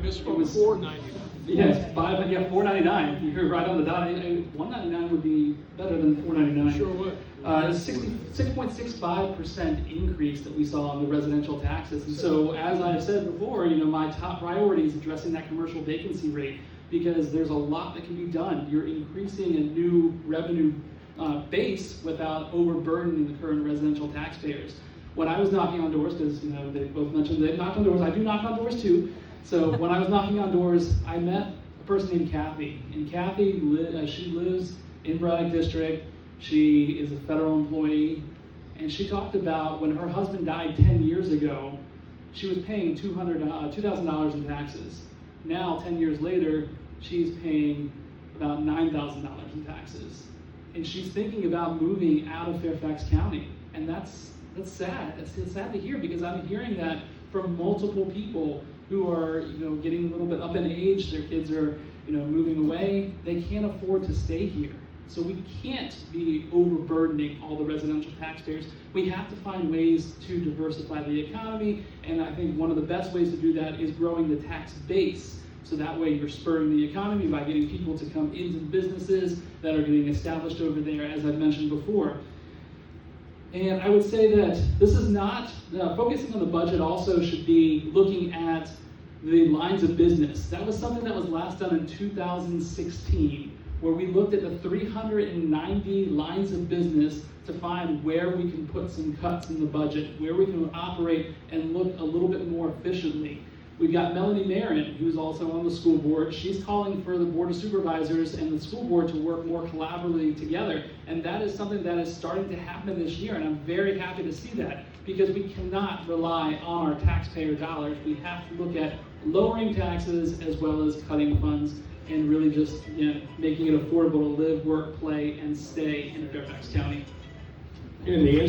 misspoke. It was $4.99. Yes, $4.99. You're right on the dot. $1.99 would be better than $4.99. Sure would. It's 6.65% increase that we saw on the residential taxes. And so, as I've said before, my top priority is addressing that commercial vacancy rate, because there's a lot that can be done. You're increasing a new revenue base without overburdening the current residential taxpayers. When I was knocking on doors, because they both mentioned they knocked on doors, I do knock on doors too. So when I was knocking on doors, I met a person named Kathy, and Kathy, she lives in Braddock District. She is a federal employee, and she talked about when her husband died 10 years ago, she was paying $2,000 in taxes. Now, 10 years later, she's paying about $9,000 in taxes, and she's thinking about moving out of Fairfax County, and that's sad. It's sad to hear, because I'm hearing that from multiple people who are getting a little bit up in age. Their kids are moving away. They can't afford to stay here. So we can't be overburdening all the residential taxpayers. We have to find ways to diversify the economy, and I think one of the best ways to do that is growing the tax base. So that way you're spurring the economy by getting people to come into the businesses that are getting established over there, as I've mentioned before. And I would say that this is not, focusing on the budget also should be looking at the lines of business. That was something that was last done in 2016, where we looked at the 390 lines of business to find where we can put some cuts in the budget, where we can operate and look a little bit more efficiently. We've got Melanie Marin, who's also on the school board. She's calling for the Board of Supervisors and the school board to work more collaboratively together. And that is something that is starting to happen this year. And I'm very happy to see that, because we cannot rely on our taxpayer dollars. We have to look at lowering taxes as well as cutting funds, and really just making it affordable to live, work, play, and stay in Fairfax County. In the